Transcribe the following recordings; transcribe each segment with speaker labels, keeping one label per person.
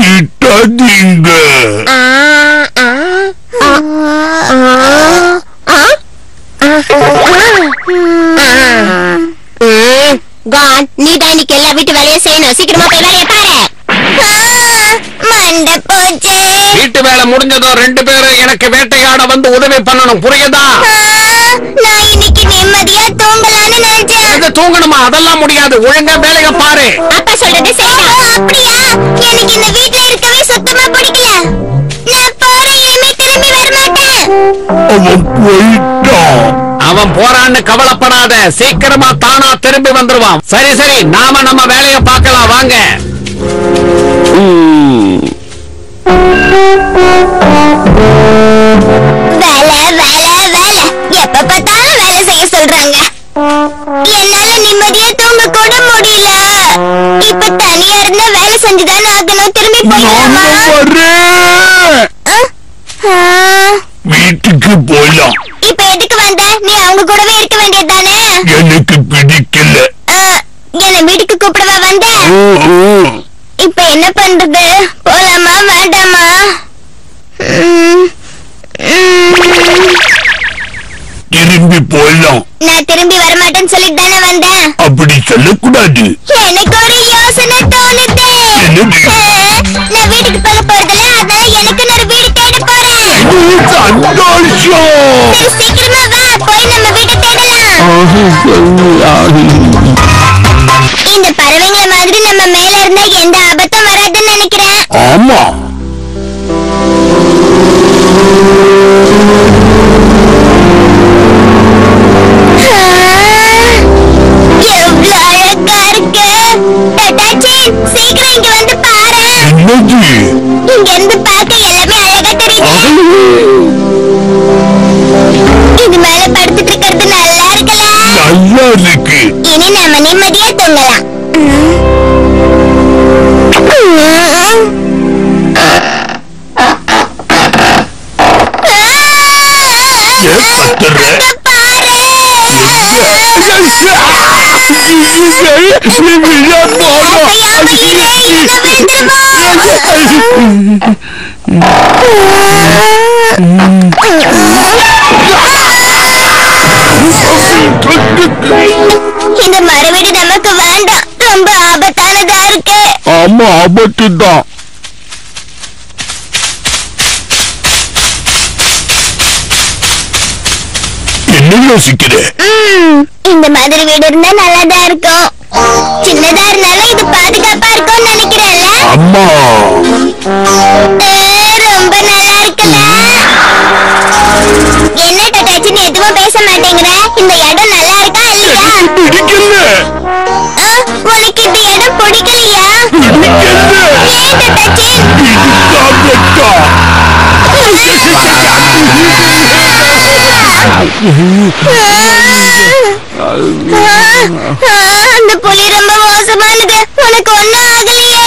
Speaker 1: திட்டாதீங்க.
Speaker 2: நீதான் இன்னைக்கு எல்லா வீட்டு வேலையும் செய்யணும். சீக்கிரமா போய் வேலையை பாரு. மண்டை போச்சு.
Speaker 3: வீட்டு வேலை முடிஞ்சதும் 2 பேரும் எனக்கு வேட்டையாட வந்து உதவி பண்ணணும். புரியுதா?
Speaker 2: நான் இன்னைக்கு நிம்மதியா தூங்கலான்னு நினைச்சேன்.
Speaker 3: இது தூங்கணுமா? அதெல்லாம் முடியாது. ஒழுங்கா வேலையை பாரு.
Speaker 2: அப்பா சொல்றது சரிதான். அப்படியா? எனக்கு இந்த வீட்ல இருக்கவே சுத்தமா பிடிக்கல. நான் போறேன். இனிமே திரும்பி வர மாட்டேன்.
Speaker 1: அவன் போயிட்டான்.
Speaker 3: அவன் போறான்னு கவலைப்படாத. சீக்கிரமா தானா திரும்பி வந்துருவான். சரி சரி, நாம நம்ம வேலையை பார்க்கலாம். வாங்க.
Speaker 2: வேலை வேலை வேலை. எப்ப பார்த்தாலும் வேலை செய்ய சொல்றாங்க. என்னால நிம்மதியா தூங்க கூட முடியல. இப்ப தனியா இருந்தா வேலை செஞ்சுதானே ஆகணும். திரும்பி போயிடலாமா?
Speaker 1: வீட்டுக்கு போலாம்.
Speaker 2: இப்ப எதுக்கு வந்த? நீ அவங்க கூடவே இருக்க வேண்டியதுதானே?
Speaker 1: எனக்கு பிடிக்கல.
Speaker 2: என்ன வீட்டுக்கு கூப்பிடவா வந்த? இப்ப என்ன பண்றது? போலாமா வேண்டாமா?
Speaker 1: திரும்பி போலாம்.
Speaker 2: நான் திரும்பி வரமாட்டேன்னு சொல்லிட்டு தானே வந்தேன்.
Speaker 1: அப்படி சொல்லக்கூடாது.
Speaker 2: எனக்கு ஒரு யோசனை தோணுது. நான் வீட்டுக்கு போக போறதில்ல. அதான் எனக்கு ஒரு வீடு தேட போறேன்.
Speaker 1: சந்தோஷம்.
Speaker 2: சீக்கிரமா வா, போய் நம்ம வீட்டை தேடலாம். இந்த பறவைங்கள மாதிரி நம்ம மேல இருந்தா எந்த ஆபத்தும் வராதுன்னு நினைக்கிறேன்.
Speaker 1: ஆமா.
Speaker 2: எவ்வளவு அழகா இருக்கு. டாடாச்சி, சீக்கிரம் இங்க வந்து பாரு.
Speaker 1: என்னது?
Speaker 2: இங்க இருந்து பார்க்க எல்லாமே அழகா தெரியுது. இது மேல படுத்துட்டு இருக்கிறது நல்லா இருக்குல்ல?
Speaker 1: நல்லா இருக்கு.
Speaker 2: இனி நாம நிம்மதியா தூங்கலாம். இந்த மறுவீடு நமக்கு வேண்டாம். ரொம்ப ஆபத்தானதா இருக்கு.
Speaker 1: ஆமா, ஆபத்து தான். என்ன யோசிக்கிற?
Speaker 2: இந்த மாதிரி வீடு இருந்தா நல்லாதான் இருக்கும். சின்னதா இருந்தாலும் இது பாதுகாப்பா இருக்கும்னு நினைக்கிறேன்ல?
Speaker 1: அம்மா,
Speaker 2: ரொம்ப நல்லா இருக்குல்ல? என்ன டாடாச்சின்னு எதுவும் பேச மாட்டேங்கிற? இந்த இடம் நல்லா இருக்கா இல்லையா?
Speaker 1: பிடிக்கல.
Speaker 2: உனக்கு இந்த இடம் பிடிக்கலையா? ஏன் டாடாச்சி? அந்த புலி ரொம்ப மோசமானது. உனக்கு ஒண்ணும் ஆகலையே?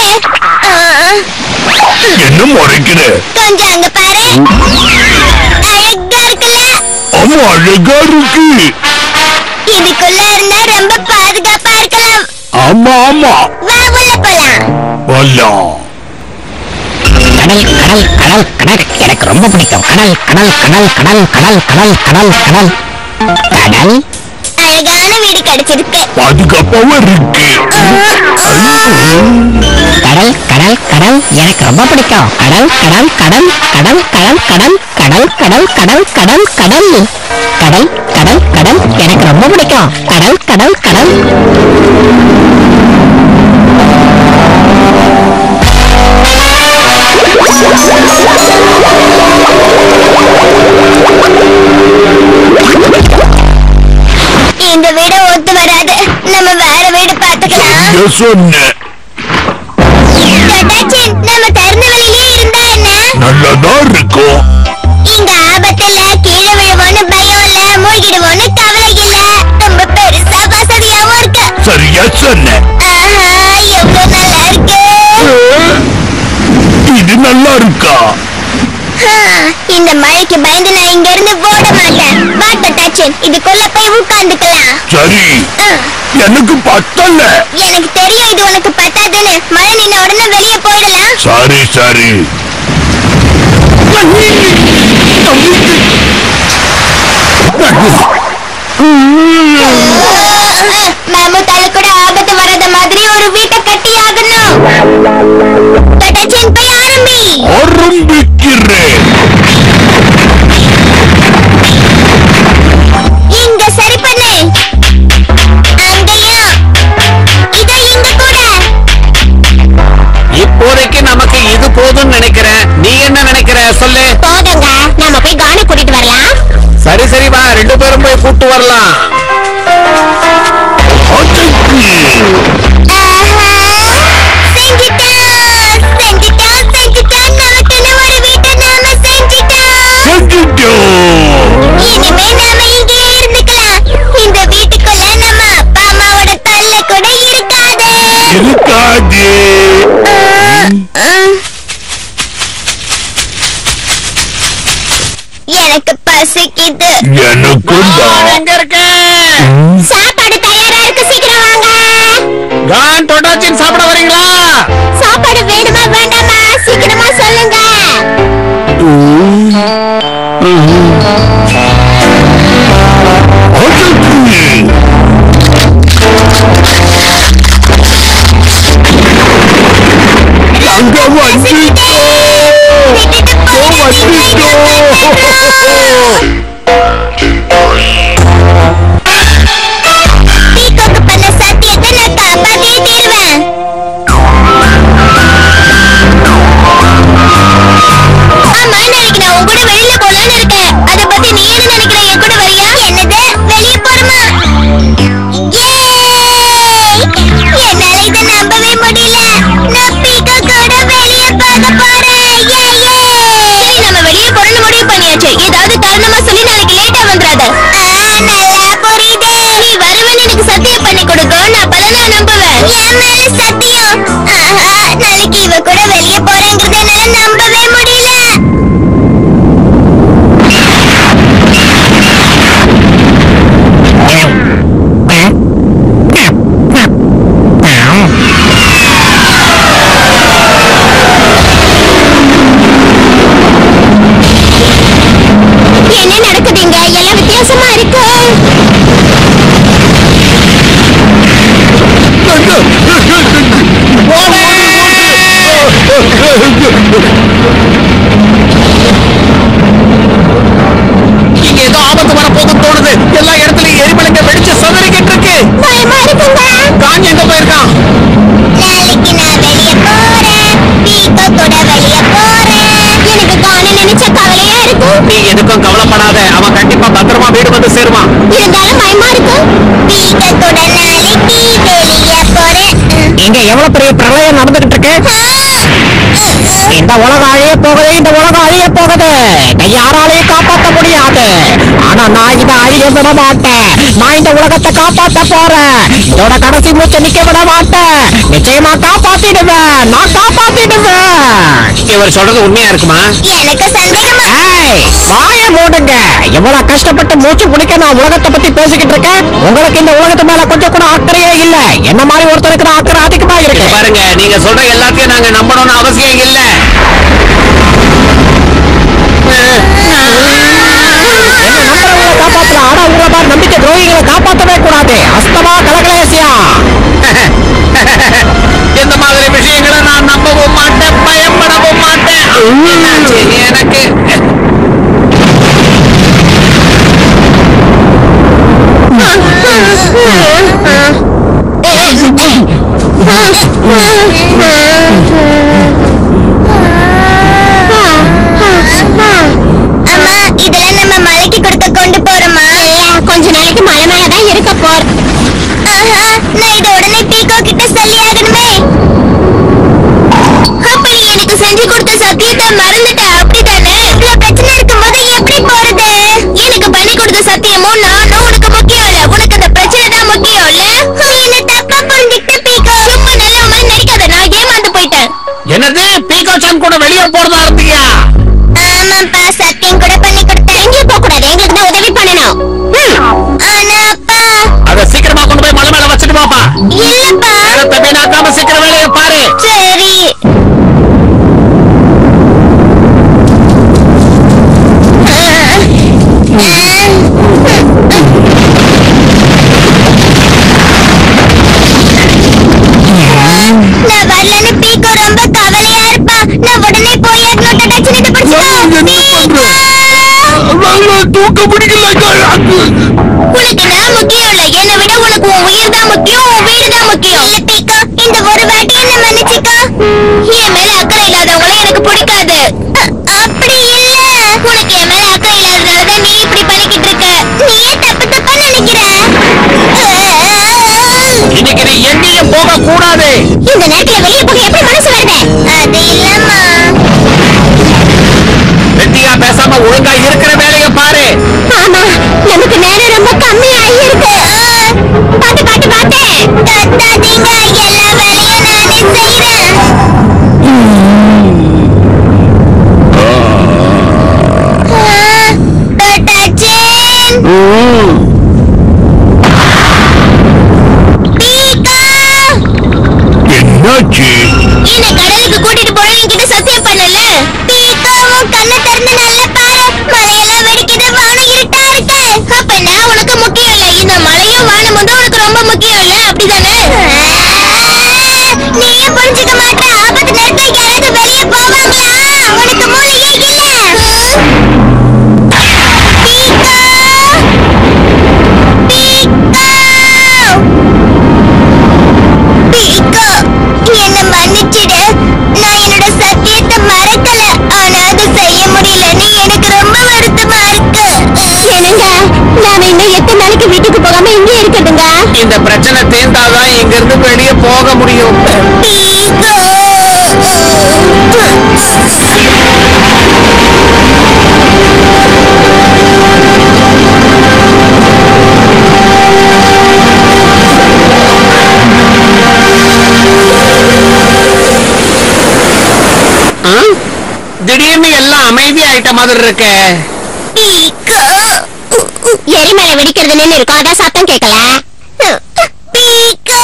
Speaker 1: என்ன முறைக்கிற?
Speaker 2: கொஞ்சம் அங்க பாரு. அழகா இருக்குல்ல?
Speaker 1: ஆமா, அழகா இருக்கு.
Speaker 2: இதுக்குள்ள இருந்தா ரொம்ப பாதுகாப்பா இருக்கலாம்.
Speaker 1: ஆமா ஆமா,
Speaker 2: வா உள்ள போலாம்.
Speaker 1: போலாம்.
Speaker 3: கடல் கடல் கடல் கடல் எனக்கு ரொம்ப பிடிக்கும். கடல் கடல் கடல் கடல் கடல் கடல் கடல் கடல் கடல்.
Speaker 2: அழகான வீடு கிடைச்சிருக்கு.
Speaker 1: பாதுகாப்பாவும் இருக்கு.
Speaker 3: கடல் கடல் கடல் எனக்கு ரொம்ப பிடிக்கும். கடல் கடல் கடல் கடல் கடல் கடல் கடல் கடல் கடல் கடல் கடல் கடல் கடல் கடல் எனக்கு ரொம்ப பிடிக்கும். கடல் கடல் கடல்.
Speaker 2: இந்த வீடு ஒத்து வராது. நம்ம வேற வீடு பார்த்துக்கலாம்.
Speaker 1: சொன்னேன்.
Speaker 2: டாடாச்சி, நம்ம திறந்த வெளியிலே இருந்தா என்ன?
Speaker 1: நல்லதான் இருக்கும்.
Speaker 2: இங்க ஆபத்து இல்ல, கீழே விழுவோன்னு பயம் இல்ல, மூழ்கிடுவோன்னு கவலை இல்ல. ரொம்ப பெருசா வசதியாவும் இருக்கு.
Speaker 1: சரியா சொன்ன.
Speaker 2: எவ்வளவு நல்லா இருக்கு.
Speaker 1: இது நல்லா இருக்கா?
Speaker 2: இந்த மழைக்கு பயந்து நான் இங்க இருந்து ஓட மாட்டேன். வாட்டர் டச்சன் இதுக்குள்ள போய் உட்கார்ந்துக்கலாம்.
Speaker 1: சரி, எனக்கு பத்தல.
Speaker 2: எனக்கு தெரியும் இது உனக்கு பத்தாதுன்னு. மழை நின்ன உடனே வெளியே போயிடலாம்.
Speaker 1: சரி சரி.
Speaker 2: மாமுத்தால கூட ஆபத்து வராத மாதிரி ஒரு வீட்டை கட்டி ஆகணும். டச்சன் போய் ஆரம்பி.
Speaker 1: ஆரம்பிக்கிறேன்.
Speaker 2: இங்க சரி பண்ணு. அங்கேயும் இதோ இங்க கூட.
Speaker 4: இப்போதைக்கு நமக்கு இது போதும்னு நினைக்கிறேன். நீ என்ன நினைக்கிற சொல்லு.
Speaker 2: போதுங்க, நாம போய் கானை கூட்டிட்டு வரலாம்.
Speaker 4: சரி சரி வா, 2 பேரும் போய் கூட்டு வரலாம்.
Speaker 2: இனிமே நாம இங்கே இருந்துக்கலாம். இந்த வீட்டுக்குள்ள நம்ம அப்பா அம்மாவோட தொல்லை கூட இருக்காது. எனக்கு பசிக்குது.
Speaker 4: எங்க இருக்க?
Speaker 2: சாப்பாடு தயாரா இருக்கு, சீக்கிரம் வாங்க.
Speaker 4: கான் டொடாச்சின் சாப்பிட வரீங்களா?
Speaker 2: சாப்பாடு வேணுமா வேண்டாமா சீக்கிரமா சொல்லுங்க. பீகாக்கு பண்ண சத்தியத்தை நான் காப்பாத்தியே தீருவேன். ஆமா, நாளைக்கு நான் உன் கூட வெளியில போலான்னு இருக்கேன். அத பத்தி நீ என்ன நினைக்கிற? என் கூட வரியா? என்னது, வெளிய போறமா? என்னால இத நம்பவே முடியல. நான் பீகாக்கோட வெளிய போக போறேன். சரி, நம்ம வெளிய போறோம்னு முடிவு பண்ணியாச்சு. ஏதாவது காரணமா சொல்லி நாளைக்கு லேட்டா வந்துடாத. நல்லா புரியுது. நீ வருவேன்னு எனக்கு சத்தியம் பண்ணி கொடுக்கும். நான் அப்பதான் நம்புவேன். என் மேல சத்தியம்? நாளைக்கு இவ கூட வெளிய போறேங்கிறத என்னால நம்பவே முடியல. என்ன நடக்குதுங்க? எல்லாம் வித்தியாசமா இருக்கு.
Speaker 4: இங்க ஏதோ ஆபத்து வரப்போகுதுன்னு தோணுது. எல்லா இடத்துலயும் எரிமலைங்க வெடிச்சு சதறிக்கிட்டு இருக்கு.
Speaker 2: பயமா இருக்குங்க.
Speaker 4: கான் எங்க போயிருக்கான்?
Speaker 2: நாளைக்கு நான் வெளிய போறேன். பீகோ கூட வெளிய போறேன். எனக்கு காண நினைச்ச கவலையா இருக்கு.
Speaker 4: நீ எதுக்கும் கவலைப்படாத. அவன் கண்டிப்பா பத்திரமா வீடு வந்து சேருவான்.
Speaker 2: இருந்தாலும் பயமா இருக்கு. பீகோ கூட நாளைக்கு வெளிய போறேன்.
Speaker 3: இங்க எவ்வளவு பெரிய பிரளயம் நடந்துகிட்டு இருக்கு. இந்த உலகம் அழிய போகுது, இந்த உலகம் அழிய போகுது. இதை யாராலையும் காப்பாற்ற முடியாது. ஆனா நான் இதை அழிய விட மாட்டேன். நான் இந்த உலகத்தை காப்பாற்ற போறேன். இதோட கடைசி மூச்சை நிக்க விட மாட்டேன். நிச்சயமா காப்பாத்திடுவேன். நான் காப்பாத்திடுவேன்.
Speaker 4: இவர் சொல்றது உண்மையா இருக்குமா?
Speaker 2: எனக்கு சந்தேகமா.
Speaker 3: ஏய், வாயை மூடுங்க. எவ்வளவு கஷ்டப்பட்டு மூச்சு பிடிக்க நான் உலகத்தை பத்தி பேசிக்கிட்டு இருக்கேன். உங்களுக்கு இந்த உலகத்து மேல கொஞ்சம் கூட அக்கறையே இல்ல. என்ன மாதிரி ஒருத்தருக்கு நான் அக்கறை அதிகமா இருக்கு.
Speaker 4: பாருங்க, நீங்க சொல்ற எல்லாத்தையும் நாங்க நம்பணும்னு அவசியம் இல்ல.
Speaker 3: என்ன நம்புறவங்களை காப்பாத்தலாம். ஆனா உங்களை மாதிரி நம்பிக்கை துரோகிகளை காப்பாற்றவே கூடாது. அஸ்தமா கலகலேசியா.
Speaker 4: இந்த மாதிரி விஷயங்களை நான் நம்பவும் மாட்டேன், பயப்படவும் மாட்டேன். என்னாச்சு எனக்கு?
Speaker 2: அம்மா, இதெல்லாம் நம்ம மலைக்கு கொடுக்க கொண்டு போறோமா? கொஞ்ச நாளைக்கு மலை மேலதான் இருக்க போற. நான் இதை உடனே பீகோ கிட்ட சொல்லி ஆகணுமே. அப்ப நீ எனக்கு செஞ்சு கொடுத்த சத்தியத்தை மறந்துட்ட, அப்படித்தானே? இவ்வளவு பிரச்சனை இருக்கும்போது எப்படி போறது? எனக்கு பண்ணி கொடுத்த சத்தியமும் நானும் உனக்கு முக்கியம் இல்ல. உனக்கு அந்த பிரச்சனை தான் முக்கியம் இல்ல. என்ன தப்பா புரிஞ்சுக்கிட்ட பீகோ. சும்மா நல்ல மாதிரி நடிக்காத. நான் ஏமாந்து போயிட்டேன்.
Speaker 4: என்னது? பீகோ சான் கூட வெளியே போறதா இருந்தியா?
Speaker 2: ஆமா, ஆமாப்பா, சத்தியம் கூட பண்ணி கொடுத்தேன். எங்கேயும் போக கூடாது, எங்களுக்கு தான் உதவி பண்ணணும். ஆனா அப்பா,
Speaker 4: அத சீக்கிரமா கொண்டு போய் மலை மேல வச்சுட்டு போப்பா.
Speaker 2: இல்லப்பா.
Speaker 4: நேரத்தை வீணாக்காம சீக்கிரம் வேலையை பாரு.
Speaker 2: சரி. நான் வரலன்னு பீக்கோ ரொம்ப கவலையா இருப்பா. நான் உடனே போய் டச்சினிட்டு பிடிச்சிட்டோம்.
Speaker 1: தூக்க பிடிக்கல.
Speaker 2: உனக்கு நான் முக்கியம் இல்ல, என்னை விட உனக்கு உன் உயிர் தான் முக்கியம், உன் வீடு தான் முக்கியம். இல்ல பீக்கோ, இந்த ஒரு வாட்டி என்ன மன்னிச்சுக்கோ. என் மேல அக்கறை இல்லாதவங்கள எனக்கு பிடிக்காது. அப்படி இல்ல, உனக்கு என் மேல அக்கறை இல்லாததாலதான் நீ இப்படி பண்ணிக்கிட்டு இருக்க. நீயே தப்பு தப்பா நினைக்கிற.
Speaker 4: இன்னைக்கு நீ எங்கேயும் போக கூடாது.
Speaker 2: இந்த நேரத்துல வெளியே போக எப்படி மனசு வருது? அது இல்லம்மா.
Speaker 4: வெட்டியா பேசாம ஒழுங்கா இருக்கிற வேலையை பாரு.
Speaker 2: ஆமா, நமக்கு நேரம் ரொம்ப கம்மியா இருக்கு. பாத்து பாத்து பாத்து தட்டாதீங்க, எல்லா வேலையும் நானே செய்றேன். தட்டாச்சேன். பீக்கா,
Speaker 1: என்னாச்சு?
Speaker 2: என்னை கடலுக்கு கூட்டிட்டு போன என்கிட்ட சத்தியம் பண்ணல. பீக்காவும் கண்ணை திறந்து நல்லா பாரு. மலையெல்லாம் வெடிக்குது, வானம் இருட்டா இருக்கு. அப்ப நான் உனக்கு முக்கியம் இல்ல, இந்த மலையும் வானம் வந்து உனக்கு ரொம்ப முக்கியம் இல்ல, அப்படிதானே? நீயே புரிஞ்சுக்க மாட்ட. ஆபத்து நேரத்துல யாராவது வெளியே போவாங்களா? உனக்கு மூளையே இல்ல. பீக்கா, பீக்கா, என்ன மன்னிச்சிடு. நான் என்னோட சத்தியத்தை மறக்கல, ஆனா அது செய்ய முடியலன்னு எனக்கு ரொம்ப வருத்தமா இருக்கு. என்னங்க, நாம இன்னும் எத்தனை நாளைக்கு வீட்டுக்கு போகாம இங்கே இருக்குதுங்க?
Speaker 4: இந்த பிரச்சனை தீர்ந்தாதான் இங்க இருந்து வெளியே போக முடியும்.
Speaker 2: பீக்கா,
Speaker 4: திடீர்னு எல்லாம் அமைதி ஆயிட்ட மாதிரி இருக்க.
Speaker 2: பீக்கா. எரிமலை வெடிக்கிறது நின்று இருக்கும், அதான் சத்தம் கேட்கல. பீக்கா,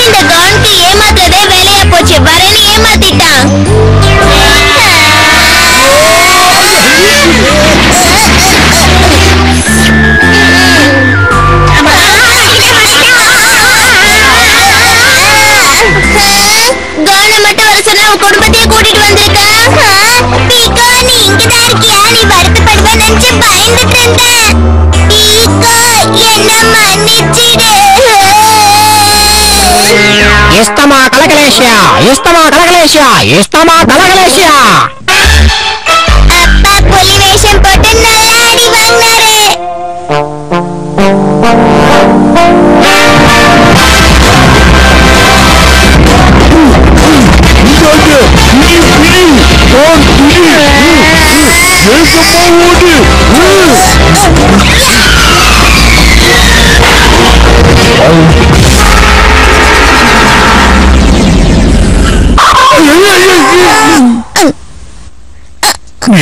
Speaker 2: இந்த கான்க்கு ஏமாத்துறதே வேலையா போச்சு. வரேன்னு ஏமாத்திட்டான். கானை மட்டும் வர சொன்னா உன் குடும்பத்தையே கூட்டிட்டு வந்திருக்க. பீக்கா, நீ இங்கதான் இருக்கியா? நீ வருத்தப்படுவ நினைச்சு பயந்துட்டு இருந்தேன். பீக்கா, என்ன மன்னிச்சிடு.
Speaker 3: இஸ்தமா கலகலேஷியா, இஸ்தமா கலகலேஷியா, இஸ்தமா கலகலேஷியா.
Speaker 2: அப்பா புலி வேஷம் போட்டு நல்லா அடி வாங்கினாரு.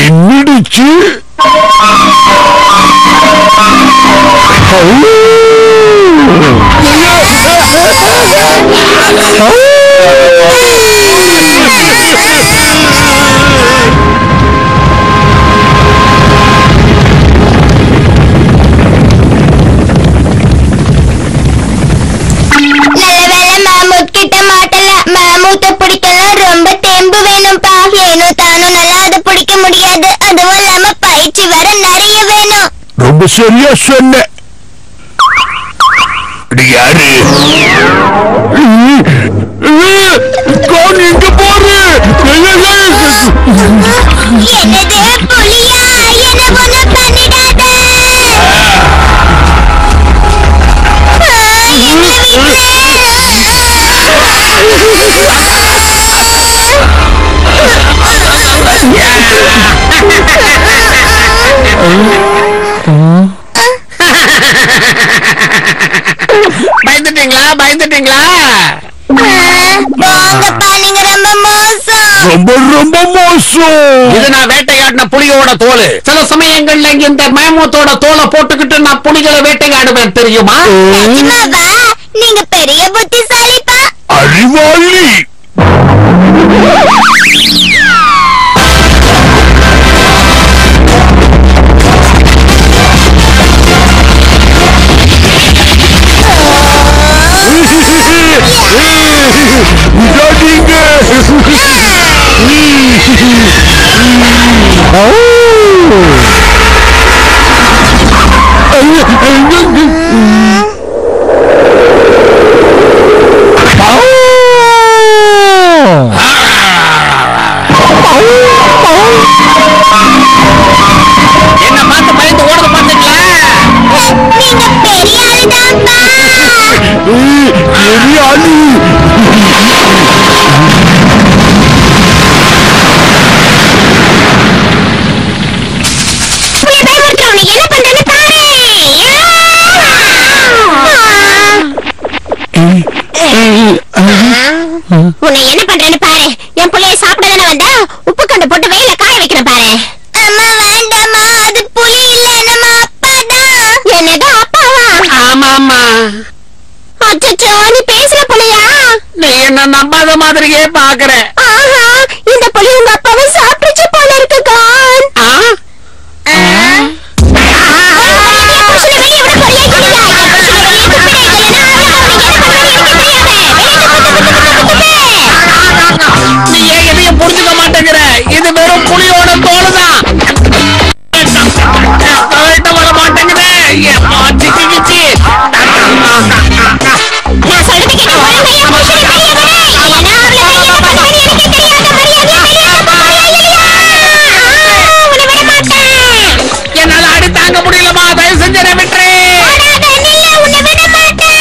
Speaker 1: என்னடிச்சு?
Speaker 2: மூத்த பிடிக்கலாம் ரொம்ப தெம்பு வேணும்பா. ஏனோ தானும் நல்லா அதை பிடிக்க முடியாது. அதுவும் இல்லாம பயிற்சி வர நிறைய வேணும்.
Speaker 1: ரொம்ப சரியா சொன்ன. யாரு கான் எங்க போற?
Speaker 4: பயந்துட்டீங்களா பயந்துட்டீங்களா?
Speaker 2: போங்கப்பா, நீங்க ரொம்ப மோசம்.
Speaker 1: ரொம்ப ரொம்ப மோசம்.
Speaker 4: இது நான் வேட்டையாடின புலியோட தோல். சில சமயங்கள்ல இந்த மேமூத்தோட தோலை போட்டுக்கிட்டு நான் புலிகளை வேட்டையாடுவேன் தெரியுமா?
Speaker 2: நிஜமாவா? நீங்க பெரிய புத்திசாலிப்பா.
Speaker 1: அறிவாளி. விடாதீங்க.
Speaker 4: என்ன பார்த்து பயந்து ஓடுது பாத்தீங்களா?
Speaker 2: நீங்க பெரிய ஆளுதான்ப்பா.
Speaker 1: அறிவாளி.
Speaker 2: புலியை பயமுறுத்துறோம். நீ என்ன பண்றேன்னு பாரு. உன்னை என்ன பண்றேன்னு பாரு. என் புள்ளைய சாப்பிட தானே வந்தா? உப்பு கண்டு போட்டு வெயில காய வைக்கிற பாரு. அம்மா வேண்டாமா, அது புலி இல்ல, நம்ம அப்பா தான். என்னது அப்பாவா?
Speaker 4: ஆமாமா.
Speaker 2: அச்சச்சோ, நீ பேசுற புலியா?
Speaker 4: நீ என்ன நம்பாத மாதிரியே பாக்குற.
Speaker 2: ஆஹா, இந்த புலி உங்க அப்பாவை சாப்பிட்டுச்சு போல இருக்கு கான்.
Speaker 4: நீ ஏன் எதையும் புரிஞ்சுக்க மாட்டேங்கிற? இது வெறும் புலியோட தோலுதான். வர மாட்டேங்குது. சிக்கிச்சு.
Speaker 2: நான் சொல்றது கேட்க ஒழுங்கையா புருஷனை வெளியே வர. இல்லைன்னா அவளை வெளியே பண்ணுவேன்னு எனக்கு தெரியாத உன்னை விட மாட்டேன்.
Speaker 4: என்னால அடி தாங்க முடியலமா. தயவு செஞ்சு என்னை விட்டுரு.
Speaker 2: உன்னை விட மாட்டேன்.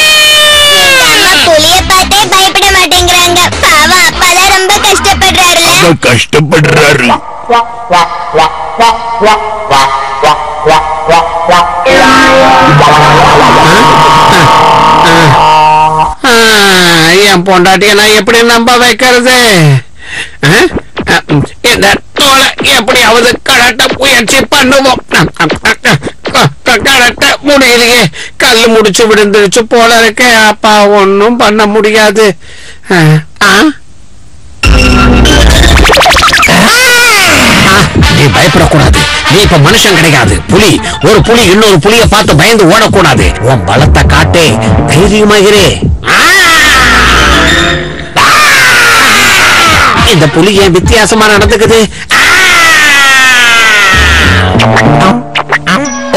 Speaker 2: புலியை பார்த்தே பயப்பட மாட்டேங்கிறாங்க. பாவம் அப்பாதான் ரொம்ப கஷ்டப்படுறாருல.
Speaker 1: கஷ்டப்படுறாரு.
Speaker 4: என் பொண்டாட்டிய நான் எப்படி நம்ப வைக்கிறது? இந்த தோலை எப்படியாவது கழட்ட முயற்சி பண்ணுவோம். கழட்ட முடியலையே. கல்லு முடிச்சு விழுந்துருச்சு போல இருக்க. அப்பா ஒன்னும் பண்ண முடியாது. நீ பயப்படக்கூடாது. நீ இப்ப மனுஷன் கிடையாது, புலி. ஒரு புலி இன்னொரு புலிய பார்த்து பயந்து ஓடக்கூடாது. உன் பலத்தை காட்டே. தைரியமாகிறே. இந்த புலி ஏன் வித்தியாசமா நடந்துக்குது?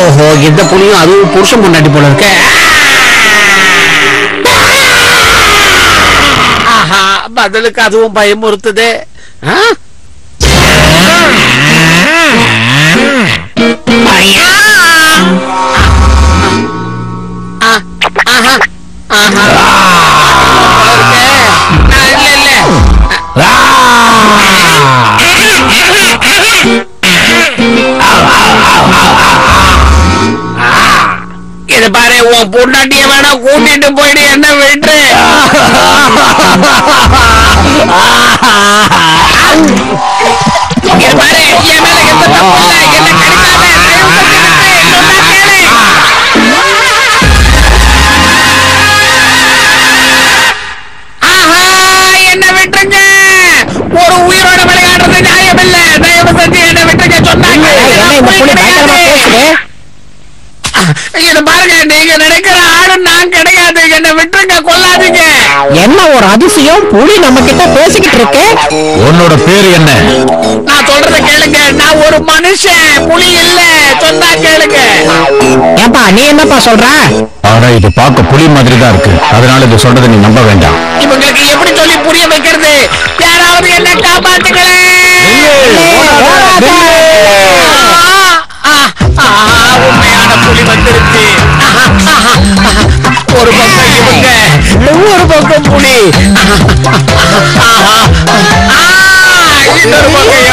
Speaker 4: ஓஹோ, இந்த புலியும் அதுவும் புருஷன் முன்னாடி போல இருக்க. ஆஹா, பதிலுக்கு அதுவும் பயமுறுத்துது. இது பாரு, உன் பொண்டாட்டிய வேணா கூட்டிட்டு போயிட்டு என்ன விட்டு. இது பாரு, என் மேல எந்த தப்பு இல்ல. என்ன கடிக்காத. என்ன விட்டுருங்க. ஒரு உயிரோட விளையாடுறது நியாயம் இல்ல. தயவு செஞ்சு என்ன விட்டுருங்க சொன்னாங்க. இது பாருங்க, நீங்க நினைக்கிற ஆளு நான் கிடையாது. என்ன விட்டுருங்க, கொல்லாதீங்க.
Speaker 3: என்ன ஒரு அதிசயம், புலி நம்ம கிட்ட பேசிக்கிட்டு இருக்கு.
Speaker 1: உன்னோட பேரு என்ன?
Speaker 4: நான் சொல்றத கேளுங்க. நான் ஒரு மனுஷன், புலி இல்ல. சொன்னா கேளுங்க.
Speaker 3: ஏப்பா நீ என்னப்பா சொல்ற?
Speaker 1: ஆனா இது பார்க்க புலி மாதிரி தான் இருக்கு. அதனால இது சொல்றதை நீ நம்ப வேண்டாம்.
Speaker 4: இவங்களுக்கு எப்படி சொல்லி புரிய வைக்கிறது? யாராவது என்ன காப்பாத்துங்களே. உண்மையான புலி வந்துருச்சு. ஒரு பக்கம் இவங்க, ஒரு பக்கம் புலி. இன்னொரு பக்கம்